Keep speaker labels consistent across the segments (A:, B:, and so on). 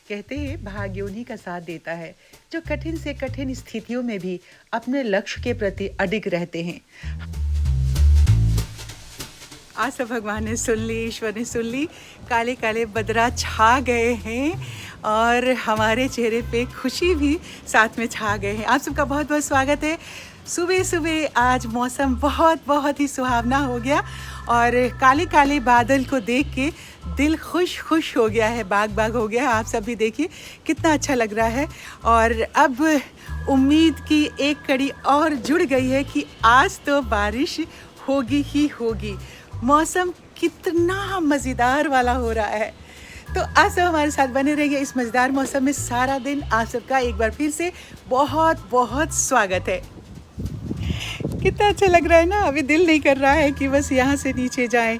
A: कहते हैं भाग्य उन्हीं का साथ देता है जो कठिन से कठिन स्थितियों में भी अपने लक्ष्य के प्रति अडिग रहते हैं। आज तो भगवान ने सुन ली, ईश्वर ने सुन ली, काले काले बदरा छा गए हैं और हमारे चेहरे पे खुशी भी साथ में छा गए हैं। आप सबका बहुत बहुत स्वागत है। सुबह सुबह आज मौसम बहुत ही सुहावना हो गया और काले काले बादल को देख के दिल खुश हो गया है, बाग हो गया। आप सब भी देखिए कितना अच्छा लग रहा है और अब उम्मीद की एक कड़ी और जुड़ गई है कि आज तो बारिश होगी ही होगी। मौसम कितना मज़ेदार वाला हो रहा है, तो आप सब हमारे साथ बने रहिए इस मज़ेदार मौसम में सारा दिन। आप सबका एक बार फिर से बहुत स्वागत है। कितना अच्छा लग रहा है ना। अभी दिल नहीं कर रहा है कि बस यहाँ से नीचे जाएं।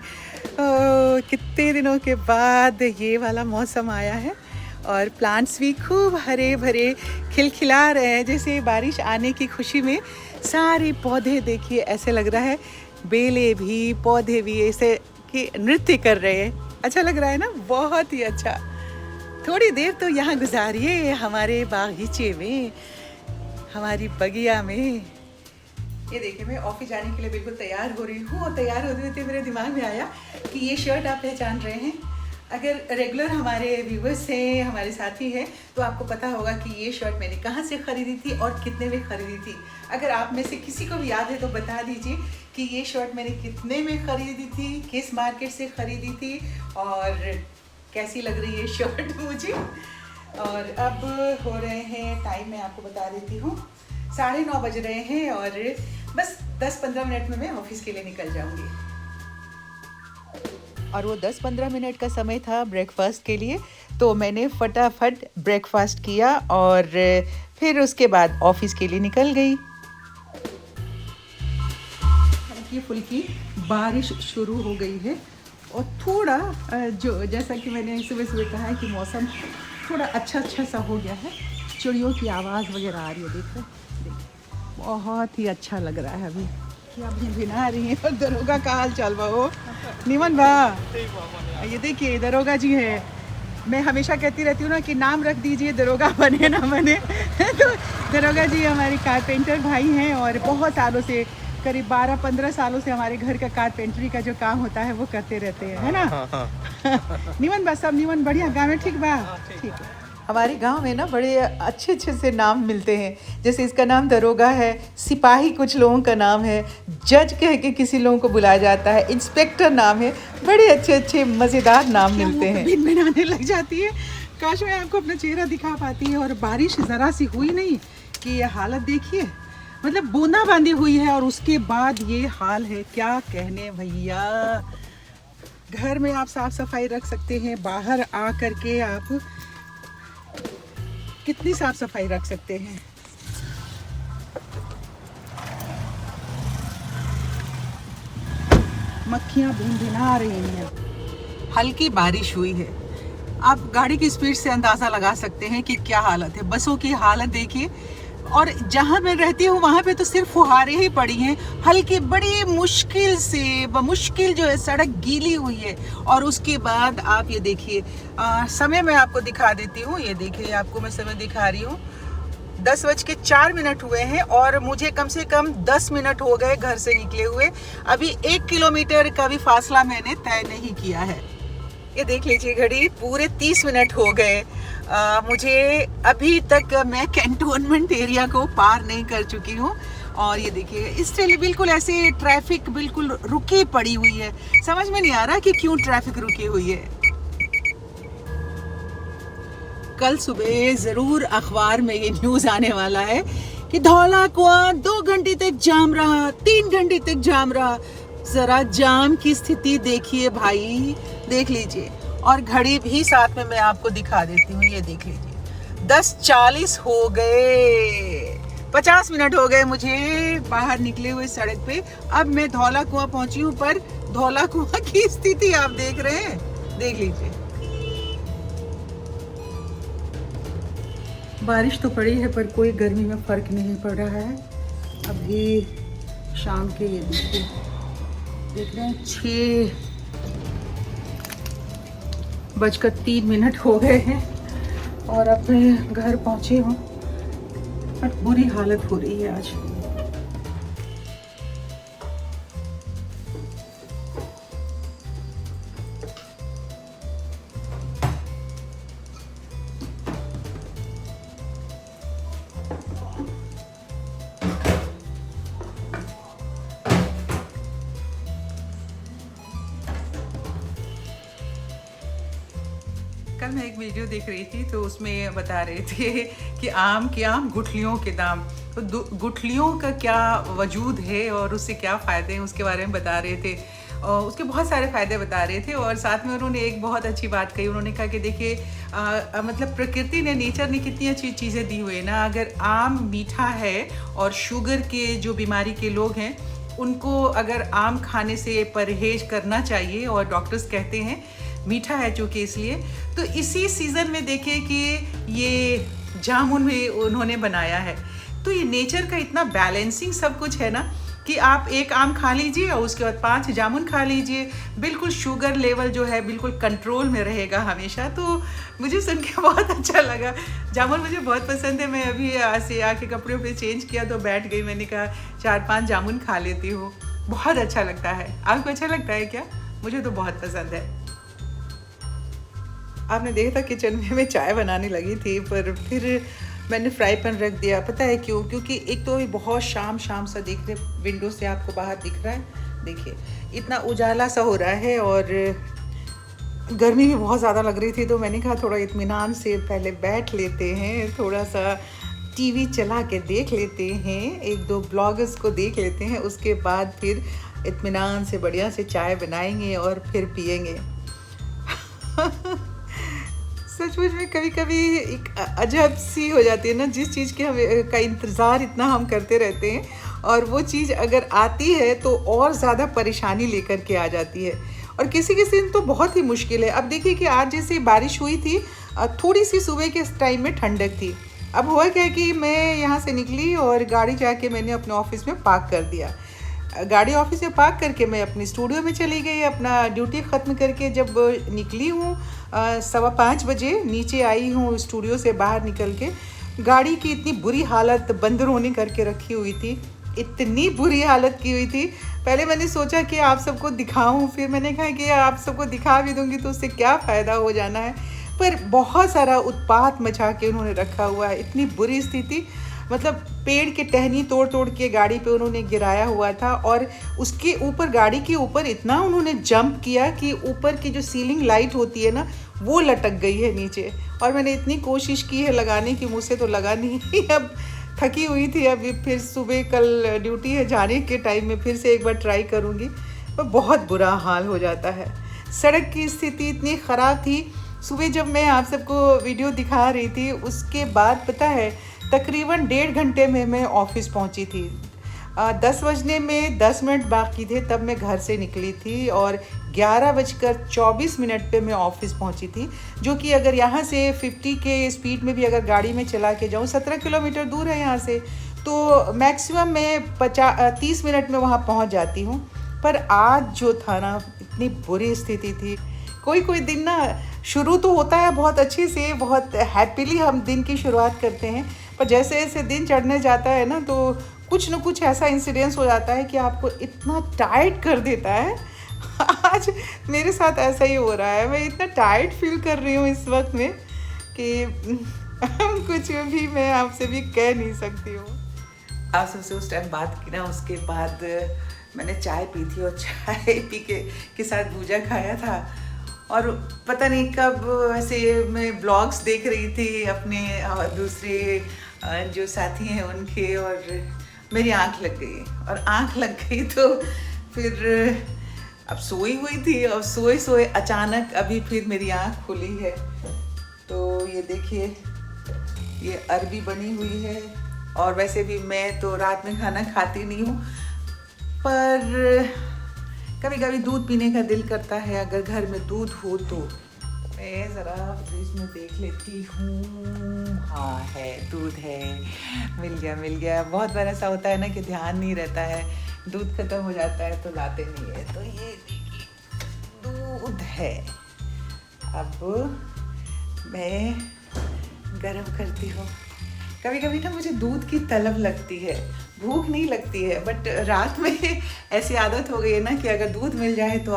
A: कितने दिनों के बाद ये वाला मौसम आया है और प्लांट्स भी खूब हरे भरे खिलखिला रहे हैं, जैसे बारिश आने की खुशी में सारे पौधे देखिए ऐसे लग रहा है, बेलें भी पौधे भी ऐसे कि नृत्य कर रहे हैं। अच्छा लग रहा है ना, बहुत ही अच्छा। थोड़ी देर तो यहाँ गुजारिए हमारे बागीचे में, हमारी बगिया में। ये देखिए मैं ऑफिस जाने के लिए बिल्कुल तैयार हो रही हूँ और तैयार होते होते मेरे दिमाग में आया कि ये शर्ट आप पहचान रहे हैं। अगर रेगुलर हमारे व्यूवर्स हैं, हमारे साथी हैं, तो आपको पता होगा कि ये शर्ट मैंने कहाँ से ख़रीदी थी और कितने में ख़रीदी थी। अगर आप में से किसी को भी याद है तो बता दीजिए कि ये शर्ट मैंने कितने में ख़रीदी थी, किस मार्केट से ख़रीदी थी और कैसी लग रही है शर्ट मुझे। और अब हो रहे हैं टाइम, मैं आपको बता देती हूँ, 9:30 बज रहे हैं और बस 10-15 मिनट में मैं ऑफिस के लिए निकल जाऊंगी। और वो 10-15 मिनट का समय था ब्रेकफास्ट के लिए, तो मैंने फटाफट ब्रेकफास्ट किया और फिर उसके बाद ऑफिस के लिए निकल गई। हल्की फुल्की बारिश शुरू हो गई है और थोड़ा जो जैसा कि मैंने सुबह कहा है कि मौसम थोड़ा अच्छा सा हो गया है। चिड़ियों की आवाज़ वगैरह आ रही है, देखो बहुत ही अच्छा लग रहा है। अभी क्या भिना रही है और दरोगा का हाल चाल हो निमन बा। ये देखिए दरोगा जी है। मैं हमेशा कहती रहती हूँ ना कि नाम रख दीजिए, दरोगा बने ना बने। तो दरोगा जी हमारे कारपेंटर भाई हैं और बहुत सालों से, करीब 12-15 सालों से हमारे घर का कारपेंटरी का जो काम होता है वो करते रहते हैं, है ना। निमन बा, सब निमन बढ़िया। गाँव में ठीक बा? ठीक है। हमारे गांव में ना बड़े अच्छे से नाम मिलते हैं, जैसे इसका नाम दरोगा है, सिपाही कुछ लोगों का नाम है, जज कह के किसी लोगों को बुलाया जाता है, इंस्पेक्टर नाम है। बड़े अच्छे मज़ेदार नाम मिलते हैं। दिन में आने लग जाती है। काश मैं आपको अपना चेहरा दिखा पाती है। और बारिश ज़रा सी हुई नहीं कि ये हालत देखिए, मतलब बूंदाबांदी हुई है और उसके बाद ये हाल है, क्या कहने भैया। घर में आप साफ सफाई रख सकते हैं, बाहर आ करके आप कितनी साफ सफाई रख सकते हैं। मक्खियां भिनभिना रही हैं। हल्की बारिश हुई है। आप गाड़ी की स्पीड से अंदाज़ा लगा सकते हैं कि क्या हालत है। बसों की हालत देखिए। और जहाँ मैं रहती हूँ वहाँ पे तो सिर्फ फुहारे ही पड़ी हैं, हल्की, बड़ी मुश्किल जो है सड़क गीली हुई है। और उसके बाद आप ये देखिए, समय मैं आपको दिखा देती हूँ। ये देखिए आपको मैं समय दिखा रही हूँ, 10:04 हुए हैं और मुझे कम से कम 10 मिनट हो गए घर से निकले हुए। अभी 1 किलोमीटर का भी फासला मैंने तय नहीं किया है। ये देख लीजिए घड़ी, पूरे 30 मिनट हो गए। मुझे अभी तक मैं कैंटोनमेंट एरिया को पार नहीं कर चुकी हूँ। और ये देखिए इस लिए बिल्कुल ऐसे ट्रैफिक बिल्कुल रुकी पड़ी हुई है। समझ में नहीं आ रहा कि क्यों ट्रैफिक रुकी हुई है। कल सुबह ज़रूर अखबार में ये न्यूज़ आने वाला है कि धौला कुआं 2 घंटे तक जाम रहा, 3 घंटे तक जाम रहा। ज़रा जाम की स्थिति देखिए भाई, देख लीजिए। और घड़ी भी साथ में मैं आपको दिखा देती हूँ। ये देख लीजिए 10:40 हो गए, 50 मिनट हो गए मुझे बाहर निकले हुए सड़क पे। अब मैं धौला कुआं पहुंची हूँ, पर धौला कुआं की स्थिति आप देख रहे हैं, देख लीजिए। बारिश तो पड़ी है पर कोई गर्मी में फ़र्क नहीं पड़ रहा है। अभी शाम के ये देखिए, देख रहे हैं 6:03 हो गए हैं। और अब मैं घर पहुंची हूँ, बट बुरी हालत हो रही है आज। कल मैं एक वीडियो देख रही थी तो उसमें बता रहे थे कि आम के आम गुठलियों के दाम। तो गुठलियों का क्या वजूद है और उससे क्या फ़ायदे हैं उसके बारे में बता रहे थे। और उसके बहुत सारे फ़ायदे बता रहे थे और साथ में उन्होंने एक बहुत अच्छी बात कही। उन्होंने कहा कि देखिए मतलब प्रकृति ने, नेचर ने कितनी अच्छी चीज़ें दी हुई है ना। अगर आम मीठा है और शुगर के जो बीमारी के लोग हैं उनको अगर आम खाने से परहेज करना चाहिए, और डॉक्टर्स कहते हैं मीठा है चूँकि इसलिए। तो इसी सीज़न में देखिए कि ये जामुन भी उन्होंने बनाया है। तो ये नेचर का इतना बैलेंसिंग सब कुछ है ना कि आप एक आम खा लीजिए और उसके बाद 5 जामुन खा लीजिए, बिल्कुल शुगर लेवल जो है बिल्कुल कंट्रोल में रहेगा हमेशा। तो मुझे सुन के बहुत अच्छा लगा। जामुन मुझे बहुत पसंद है। मैं अभी से आके कपड़ों पे चेंज किया तो बैठ गई, मैंने कहा 4-5 जामुन खा लेती हूँ। बहुत अच्छा लगता है। आपको अच्छा लगता है क्या? मुझे तो बहुत पसंद है। आपने देखा था किचन में मैं चाय बनाने लगी थी, पर फिर मैंने फ्राई पैन रख दिया। पता है क्यों? क्योंकि एक तो अभी बहुत शाम से दिख रहे, विंडो से आपको बाहर दिख रहा है, देखिए इतना उजाला सा हो रहा है और गर्मी भी बहुत ज़्यादा लग रही थी। तो मैंने कहा थोड़ा इत्मीनान से पहले बैठ लेते हैं, थोड़ा सा टीवी चला के देख लेते हैं, 1-2 ब्लॉगर्स को देख लेते हैं, उसके बाद फिर इत्मीनान से बढ़िया से चाय बनाएंगे और फिर पिएंगे। सचमुच में कभी कभी एक अजब सी हो जाती है ना, जिस चीज़ के हम का इंतज़ार इतना हम करते रहते हैं और वो चीज़ अगर आती है तो और ज़्यादा परेशानी लेकर के आ जाती है। और किसी दिन तो बहुत ही मुश्किल है। अब देखिए कि आज जैसे बारिश हुई थी, थोड़ी सी सुबह के टाइम में ठंडक थी। अब हुआ क्या कि मैं यहाँ से निकली और गाड़ी जाके मैंने अपने ऑफिस में पार्क कर दिया। गाड़ी ऑफिस में पार्क करके मैं अपनी स्टूडियो में चली गई। अपना ड्यूटी ख़त्म करके जब निकली हूँ 5:15 बजे, नीचे आई हूँ स्टूडियो से बाहर निकल के, गाड़ी की इतनी बुरी हालत बंदरों ने करके रखी हुई थी, इतनी बुरी हालत की हुई थी। पहले मैंने सोचा कि आप सबको दिखाऊं, फिर मैंने कहा कि आप सबको दिखा भी दूंगी तो उससे क्या फ़ायदा हो जाना है। पर बहुत सारा उत्पात मचा के उन्होंने रखा हुआ है, इतनी बुरी स्थिति। मतलब पेड़ के टहनी तोड़ के गाड़ी पे उन्होंने गिराया हुआ था और उसके ऊपर, गाड़ी के ऊपर इतना उन्होंने जंप किया कि ऊपर की जो सीलिंग लाइट होती है ना वो लटक गई है नीचे। और मैंने इतनी कोशिश की है लगाने की, मुझसे तो लगा नहीं। अब थकी हुई थी, अभी फिर सुबह कल ड्यूटी है, जाने के टाइम में फिर से एक बार ट्राई करूँगी। पर बहुत बुरा हाल हो जाता है। सड़क की स्थिति इतनी ख़राब थी। सुबह जब मैं आप सबको वीडियो दिखा रही थी उसके बाद पता है तकरीबन 1.5 घंटे में मैं ऑफिस पहुंची थी। 10 बजने में 10 मिनट बाकी थे तब मैं घर से निकली थी और 11:24 पे मैं ऑफिस पहुंची थी, जो कि अगर यहाँ से 50 के स्पीड में भी अगर गाड़ी में चला के जाऊँ, 17 किलोमीटर दूर है यहाँ से, तो मैक्सिमम मैं 30 मिनट में वहाँ पहुँच जाती हूँ। पर आज जो था ना, इतनी बुरी स्थिति थी। कोई दिन ना शुरू तो होता है बहुत अच्छे से, बहुत हैप्पीली हम दिन की शुरुआत करते हैं, पर जैसे जैसे दिन चढ़ने जाता है ना तो कुछ न कुछ ऐसा इंसिडेंस हो जाता है कि आपको इतना टायर्ड कर देता है। आज मेरे साथ ऐसा ही हो रहा है। मैं इतना टायर्ड फील कर रही हूँ इस वक्त में कि कुछ भी मैं आपसे भी कह नहीं सकती हूँ। आप सबसे उस टाइम बात की ना, उसके बाद मैंने चाय पी थी और चाय पी के साथ भूजा खाया था। और पता नहीं कब ऐसे मैं ब्लॉग्स देख रही थी अपने दूसरे जो साथी हैं उनके, और मेरी आंख लग गई। और आंख लग गई तो फिर अब सोई हुई थी और सोए अचानक अभी फिर मेरी आंख खुली है। तो ये देखिए, ये अरबी बनी हुई है। और वैसे भी मैं तो रात में खाना खाती नहीं हूँ, पर कभी कभी दूध पीने का दिल करता है। अगर घर में दूध हो तो मैं ज़रा फ्रिज में देख लेती हूँ। हाँ है, दूध है, मिल गया। बहुत बार ऐसा होता है ना कि ध्यान नहीं रहता है, दूध खत्म हो जाता है तो लाते नहीं है। तो ये देखिए दूध है। अब मैं गरम करती हूँ। कभी कभी ना मुझे दूध की तलब लगती है, भूख नहीं लगती है, बट रात में ऐसी आदत हो गई है ना कि अगर दूध मिल जाए तो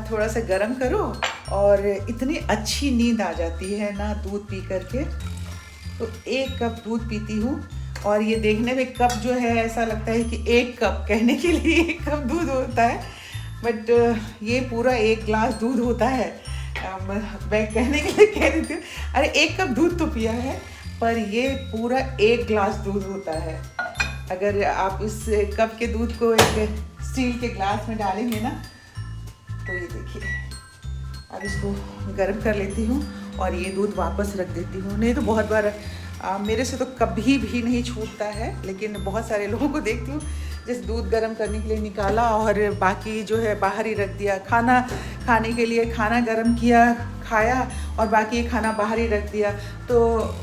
A: थोड़ा सा गरम करो और इतनी अच्छी नींद आ जाती है ना दूध पी करके। तो 1 कप दूध पीती हूँ और ये देखने में कप जो है ऐसा लगता है कि 1 कप, कहने के लिए 1 कप दूध होता है, बट ये पूरा 1 ग्लास दूध होता है। मैं कहने के लिए कह देती हूँ अरे 1 कप दूध तो पिया है, पर ये पूरा 1 ग्लास दूध होता है। अगर आप इस कप के दूध को एक स्टील के ग्लास में डालेंगे ना तो ये देखिए। अब इसको गर्म कर लेती हूँ और ये दूध वापस रख देती हूँ। नहीं तो बहुत बार मेरे से तो कभी भी नहीं छूटता है, लेकिन बहुत सारे लोगों को देखती हूँ जैसे दूध गर्म करने के लिए निकाला और बाकी जो है बाहर ही रख दिया। खाना खाने के लिए खाना गर्म किया, खाया और बाकी खाना बाहर ही रख दिया, तो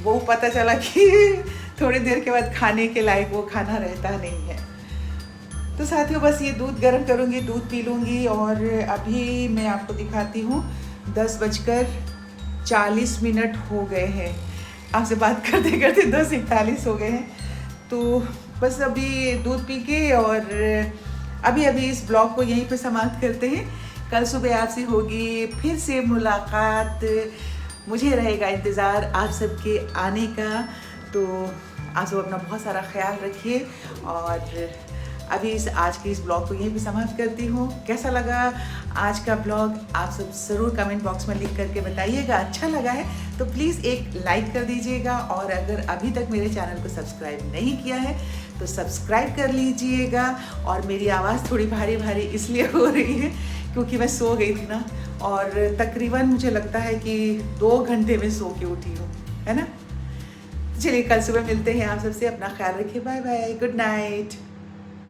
A: वो पता चला कि थोड़ी देर के बाद खाने के लायक वो खाना रहता नहीं है। तो साथियों बस ये दूध गर्म करूँगी, दूध पी लूँगी। और अभी मैं आपको दिखाती हूँ 10:40 हो गए हैं। आपसे बात करते करते 10:41 हो गए हैं। तो बस अभी दूध पी के और अभी इस ब्लॉग को यहीं पे समाप्त करते हैं। कल सुबह आपसे होगी फिर से मुलाकात। मुझे रहेगा इंतज़ार आप सबके आने का। तो आप सब अपना बहुत सारा ख्याल रखिए और अभी आज के इस ब्लॉग को यहीं पे समाप्त करती हूँ। कैसा लगा आज का ब्लॉग आप सब ज़रूर कमेंट बॉक्स में लिख करके बताइएगा। अच्छा लगा है तो प्लीज़ एक लाइक कर दीजिएगा और अगर अभी तक मेरे चैनल को सब्सक्राइब नहीं किया है तो सब्सक्राइब कर लीजिएगा। और मेरी आवाज़ थोड़ी भारी भारी इसलिए हो रही है क्योंकि मैं सो गई थी ना, और तकरीबन मुझे लगता है कि 2 घंटे में सो के उठी हूँ, है ना। चलिए कल सुबह मिलते हैं। आप सबसे अपना ख्याल रखिए। Bye bye, good night.